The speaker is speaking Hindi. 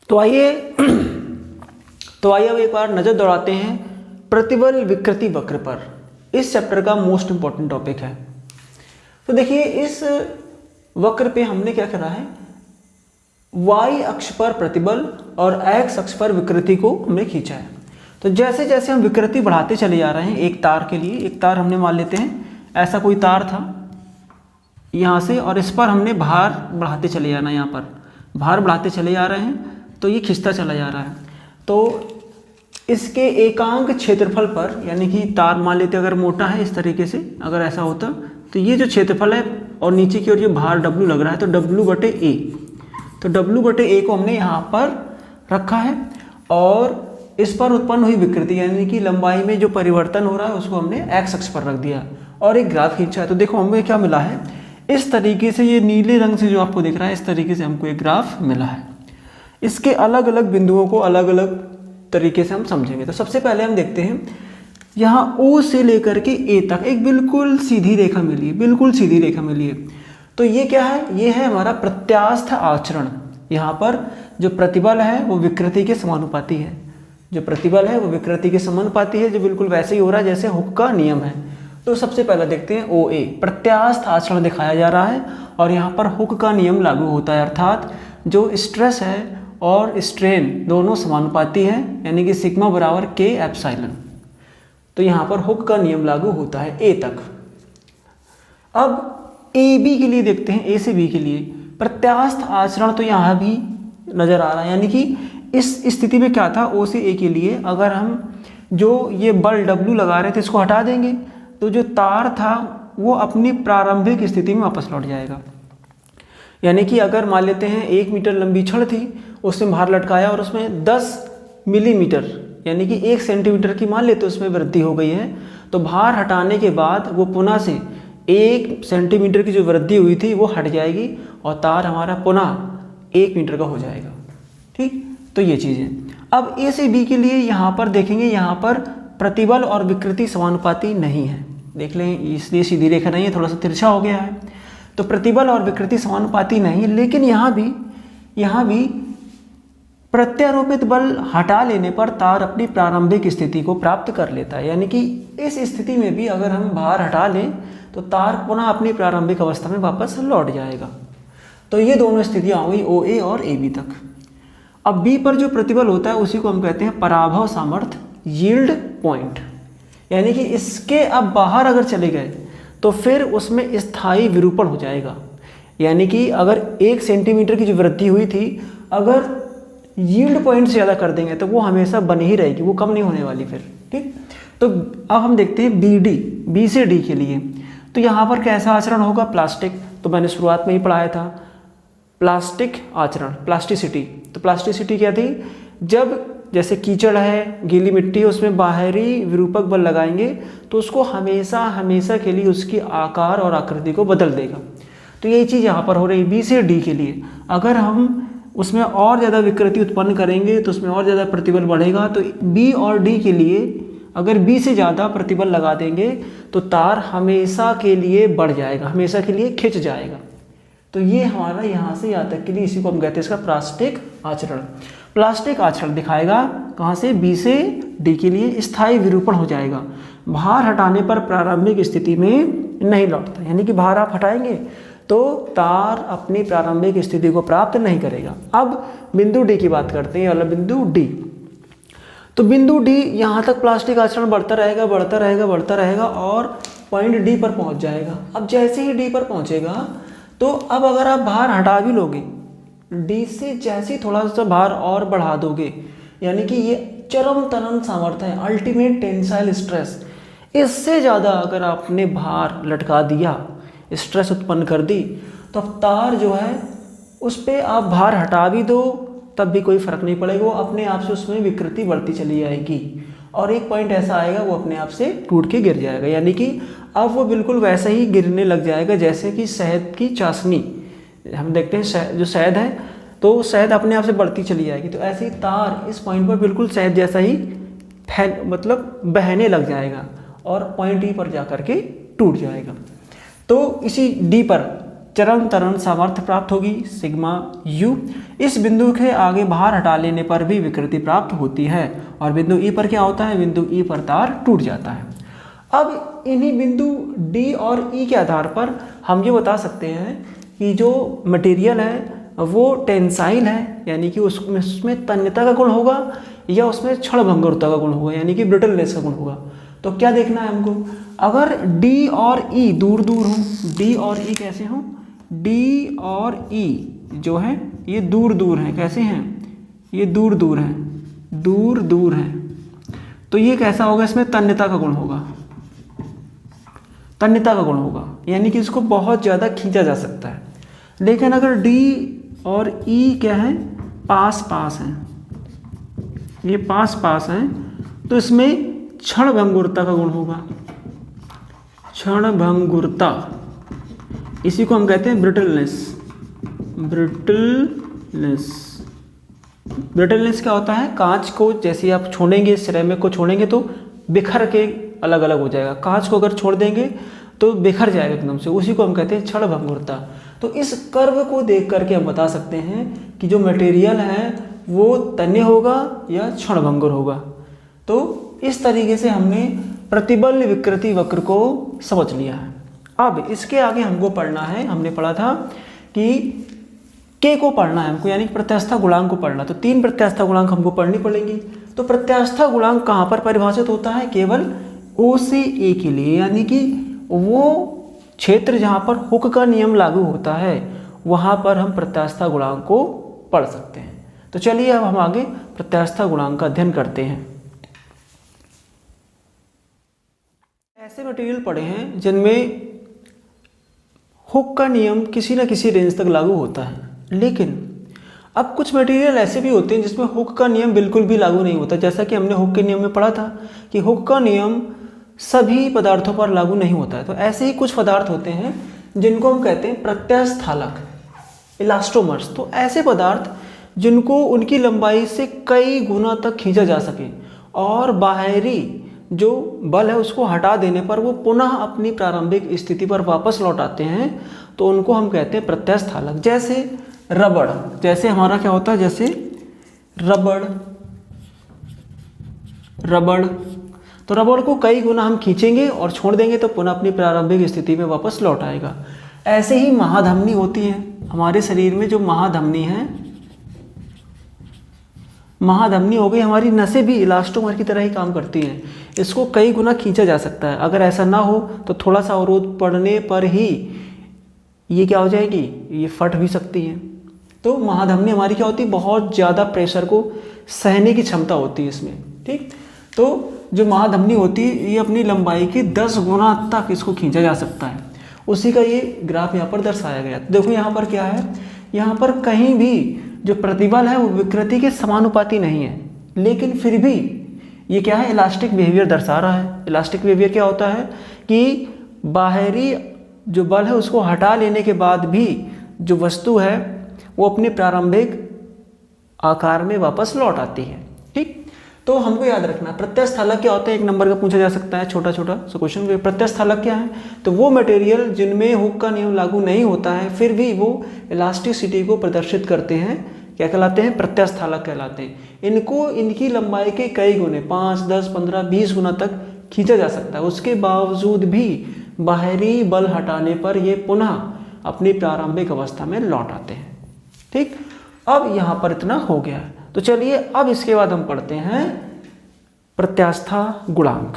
तो आइए अब एक बार नज़र दौड़ाते हैं प्रतिबल विकृति वक्र पर। इस चैप्टर का मोस्ट इंपॉर्टेंट टॉपिक है। तो देखिए इस वक्र पे हमने क्या करा है, y अक्ष पर प्रतिबल और x अक्ष पर विकृति को हमने खींचा है। तो जैसे जैसे हम विकृति बढ़ाते चले जा रहे हैं एक तार के लिए, एक तार हमने मान लेते हैं ऐसा कोई तार था यहाँ से, और इस पर हमने भार बढ़ाते चले जाना, यहाँ पर भार बढ़ाते चले जा रहे हैं तो ये खिंचता चला जा रहा है। तो इसके एकांक क्षेत्रफल पर, यानी कि तार मान लेते अगर मोटा है इस तरीके से, अगर ऐसा होता तो ये जो क्षेत्रफल है और नीचे की ओर जो भार W लग रहा है तो W/A, तो W/A को हमने यहाँ पर रखा है और इस पर उत्पन्न हुई विकृति यानी कि लंबाई में जो परिवर्तन हो रहा है उसको हमने x अक्ष पर रख दिया और एक ग्राफ खींचा है। तो देखो हमें क्या मिला है, इस तरीके से, ये नीले रंग से जो आपको दिख रहा है इस तरीके से हमको एक ग्राफ मिला है। इसके अलग अलग बिंदुओं को अलग अलग तरीके से हम समझेंगे। तो सबसे पहले हम देखते हैं यहाँ O से लेकर के A तक एक बिल्कुल सीधी रेखा मिली है, बिल्कुल सीधी रेखा मिली है। तो ये क्या है, ये है हमारा प्रत्यास्थ आचरण। यहाँ पर जो प्रतिबल है वो विकृति के समानुपाती है, जो प्रतिबल है वो विकृति के समानुपाती है, जो बिल्कुल वैसे ही हो रहा है जैसे हुक का नियम है। तो सबसे पहले देखते हैं OA, प्रत्यास्थ आचरण दिखाया जा रहा है और यहाँ पर हुक का नियम लागू होता है, अर्थात जो स्ट्रेस है और स्ट्रेन दोनों समानुपाती है, यानी कि सिग्मा बराबर K एप्सिलॉन। तो यहाँ पर हुक का नियम लागू होता है A तक। अब AB के लिए देखते हैं, A से B के लिए प्रत्यास्थ आचरण तो यहाँ भी नज़र आ रहा है, यानी कि इस स्थिति में क्या था, O से A के लिए अगर हम जो ये बल W लगा रहे थे इसको हटा देंगे तो जो तार था वो अपनी प्रारंभिक स्थिति में वापस लौट जाएगा। यानी कि अगर मान लेते हैं 1 मीटर लंबी छड़ थी, उसमें भार लटकाया और उसमें 10 मिलीमीटर यानी कि 1 सेंटीमीटर की मान लेते उसमें वृद्धि हो गई है, तो भार हटाने के बाद वो पुनः से 1 सेंटीमीटर की जो वृद्धि हुई थी वो हट जाएगी और तार हमारा पुनः 1 मीटर का हो जाएगा। ठीक, तो ये चीज़ है। अब A से B के लिए यहाँ पर देखेंगे, यहाँ पर प्रतिबल और विकृति समानुपाती नहीं है, देख लें, इसलिए सीधी रेखा नहीं है, थोड़ा सा तिरछा हो गया है। तो प्रतिबल और विकृति समानुपाती नहीं है, लेकिन यहाँ भी प्रत्यारोपित बल हटा लेने पर तार अपनी प्रारंभिक स्थिति को प्राप्त कर लेता है। यानी कि इस स्थिति में भी अगर हम भार हटा लें तो तार पुनः अपनी प्रारंभिक अवस्था में वापस लौट जाएगा। तो ये दोनों स्थितियाँ हो गई OA और AB तक। अब B पर जो प्रतिबल होता है उसी को हम कहते हैं पराभव सामर्थ्य, यील्ड पॉइंट। यानी कि इसके अब बाहर अगर चले गए तो फिर उसमें स्थायी विरूपण हो जाएगा। यानी कि अगर 1 सेंटीमीटर की जो वृद्धि हुई थी, अगर यील्ड पॉइंट से ज़्यादा कर देंगे तो वो हमेशा बनी ही रहेगी, वो कम नहीं होने वाली फिर। ठीक, तो अब हम देखते हैं B से D के लिए। तो यहाँ पर कैसा आचरण होगा, प्लास्टिक। तो मैंने शुरुआत में ही पढ़ाया था प्लास्टिक आचरण, प्लास्टिसिटी। तो प्लास्टिसिटी क्या थी, जब जैसे कीचड़ है, गीली मिट्टी है, उसमें बाहरी विरूपक बल लगाएंगे तो उसको हमेशा के लिए उसकी आकार और आकृति को बदल देगा। तो यही चीज़ यहाँ पर हो रही है B से D के लिए। अगर हम उसमें और ज़्यादा विकृति उत्पन्न करेंगे तो उसमें और ज़्यादा प्रतिबल बढ़ेगा। तो B और D के लिए अगर B से ज़्यादा प्रतिबल लगा देंगे तो तार हमेशा के लिए बढ़ जाएगा, हमेशा के लिए खिंच जाएगा। तो ये हमारा यहाँ से यहाँ तक के लिए, इसी को हम कहते हैं इसका प्लास्टिक आचरण। प्लास्टिक आचरण दिखाएगा कहाँ से, B से D के लिए स्थायी विरूपण हो जाएगा, भार हटाने पर प्रारंभिक स्थिति में नहीं लौटता। यानी कि भार आप हटाएंगे तो तार अपनी प्रारंभिक स्थिति को प्राप्त नहीं करेगा। अब बिंदु D की बात करते हैं, वाला बिंदु D। तो बिंदु D यहाँ तक प्लास्टिक आचरण बढ़ता रहेगा और पॉइंट D पर पहुँच जाएगा। अब जैसे ही D पर पहुँचेगा तो अब अगर आप भार हटा भी लोगे, D से जैसे ही थोड़ा सा भार और बढ़ा दोगे, यानी कि ये चरम तनन सामर्थ्य है, अल्टीमेट टेंसाइल स्ट्रेस, इससे ज़्यादा अगर आपने भार लटका दिया, स्ट्रेस उत्पन्न कर दी, तो अब तार जो है उस पर आप भार हटा भी दो तब भी कोई फर्क नहीं पड़ेगा, वो अपने आप से उसमें विकृति बढ़ती चली जाएगी और एक पॉइंट ऐसा आएगा वो अपने आप से टूट के गिर जाएगा। यानी कि अब वो बिल्कुल वैसा ही गिरने लग जाएगा जैसे कि शहद की चाशनी, हम देखते हैं जो शहद है तो शहद अपने आप से बढ़ती चली जाएगी। तो ऐसे ही तार इस पॉइंट पर बिल्कुल शहद जैसा ही मतलब बहने लग जाएगा और पॉइंट ई पर जा कर के टूट जाएगा। तो इसी डी पर चरण त्वरण सामर्थ्य प्राप्त होगी सिग्मा यू। इस बिंदु के आगे भार हटा लेने पर भी विकृति प्राप्त होती है। और बिंदु ई पर क्या होता है, बिंदु ई पर तार टूट जाता है। अब इन्हीं बिंदु डी और ई के आधार पर हम ये बता सकते हैं कि जो मटेरियल है वो टेंसाइल है, यानी कि उसमें तन्यता का गुण होगा या उसमें क्षणभंगुरता का गुण होगा, यानी कि ब्रिटलनेस का गुण होगा। तो क्या देखना है हमको, अगर डी और ई दूर दूर हों, डी और ई कैसे हों, डी और ई जो है ये दूर दूर हैं, कैसे हैं, ये दूर दूर हैं, दूर दूर हैं, तो ये कैसा होगा, इसमें तन्यता का गुण होगा, तन्यता का गुण होगा, यानी कि इसको बहुत ज़्यादा खींचा जा सकता है। लेकिन अगर डी और ई क्या है, पास पास हैं, ये पास पास हैं, तो इसमें क्षणभंगुरता का गुण होगा, क्षणभंगुरता, इसी को हम कहते हैं ब्रिटलनेस। ब्रिटलनेस, ब्रिटलनेस क्या होता है, कांच को जैसे आप छोड़ेंगे, सिरेमिक को छोड़ेंगे तो बिखर के अलग अलग हो जाएगा, कांच को अगर छोड़ देंगे तो बिखर जाएगा एकदम से, उसी को हम कहते हैं क्षणभंगुरता। तो इस कर्व को देख करके हम बता सकते हैं कि जो मटेरियल है वो तन्य होगा या क्षणभंगुर होगा। तो इस तरीके से हमने प्रतिबल विकृति वक्र को समझ लिया है। अब इसके आगे हमको पढ़ना है, हमने पढ़ा था कि के को पढ़ना है हमको, यानी प्रत्यास्थता गुणांक को पढ़ना। तो 3 प्रत्यास्थता गुणांक हमको पढ़नी पड़ेंगी। तो प्रत्यास्थता गुणांक कहाँ पर परिभाषित होता है, केवल ओ से ए के लिए, यानी कि वो क्षेत्र जहाँ पर हुक का नियम लागू होता है वहाँ पर हम प्रत्यास्थता गुणांक को पढ़ सकते हैं। तो चलिए अब हम आगे प्रत्यास्थता गुणांक का अध्ययन करते हैं। ऐसे मटेरियल पढ़े हैं जिनमें हुक का नियम किसी न किसी रेंज तक लागू होता है, लेकिन अब कुछ मटेरियल ऐसे भी होते हैं जिसमें हुक का नियम बिल्कुल भी लागू नहीं होता। जैसा कि हमने हुक के नियम में पढ़ा था कि हुक का नियम सभी पदार्थों पर लागू नहीं होता है। तो ऐसे ही कुछ पदार्थ होते हैं जिनको हम कहते हैं प्रत्यास्थालक, इलास्टोमर्स। तो ऐसे पदार्थ जिनको उनकी लंबाई से कई गुना तक खींचा जा सके और बाहरी जो बल है उसको हटा देने पर वो पुनः अपनी प्रारंभिक स्थिति पर वापस लौट आते हैं, तो उनको हम कहते हैं प्रत्यास्थालक। जैसे रबड़, जैसे हमारा क्या होता है, जैसे रबड़, रबड़, तो रबड़ को कई गुना हम खींचेंगे और छोड़ देंगे तो पुनः अपनी प्रारंभिक स्थिति में वापस लौट आएगा। ऐसे ही महाधमनी होती है हमारे शरीर में, जो महाधमनी है, महाधमनी हो गई, हमारी नसें भी इलास्टोमर की तरह ही काम करती हैं, इसको कई गुना खींचा जा सकता है। अगर ऐसा ना हो तो थोड़ा सा अवरोध पड़ने पर ही ये क्या हो जाएगी, ये फट भी सकती है। तो महाधमनी हमारी क्या होती है, बहुत ज़्यादा प्रेशर को सहने की क्षमता होती है इसमें, ठीक। तो जो महाधमनी होती है ये अपनी लंबाई के 10 गुना तक इसको खींचा जा सकता है। उसी का ये ग्राफ यहाँ पर दर्शाया गया। तो देखो यहाँ पर क्या है, यहाँ पर कहीं भी जो प्रतिबल है वो विकृति के समानुपाती नहीं है, लेकिन फिर भी ये क्या है, इलास्टिक बिहेवियर दर्शा रहा है। इलास्टिक बिहेवियर क्या होता है कि बाहरी जो बल है उसको हटा लेने के बाद भी जो वस्तु है वो अपने प्रारंभिक आकार में वापस लौट आती है, ठीक। तो हमको याद रखना प्रत्यास्थालक क्या होता है, 1 नंबर का पूछा जा सकता है छोटा छोटा सा क्वेश्चन। प्रत्यास्थालक क्या है, तो वो मटेरियल जिनमें हुक का नियम लागू नहीं होता है फिर भी वो इलास्टिसिटी को प्रदर्शित करते हैं, क्या कहलाते हैं, प्रत्यास्थालक कहलाते हैं। इनको इनकी लंबाई के कई गुने 5, 10, 15, 20 गुना तक खींचा जा सकता है, उसके बावजूद भी बाहरी बल हटाने पर ये पुनः अपनी प्रारंभिक अवस्था में लौट आते हैं, ठीक। अब यहाँ पर इतना हो गया है। तो चलिए अब इसके बाद हम पढ़ते हैं प्रत्यास्था गुणांक।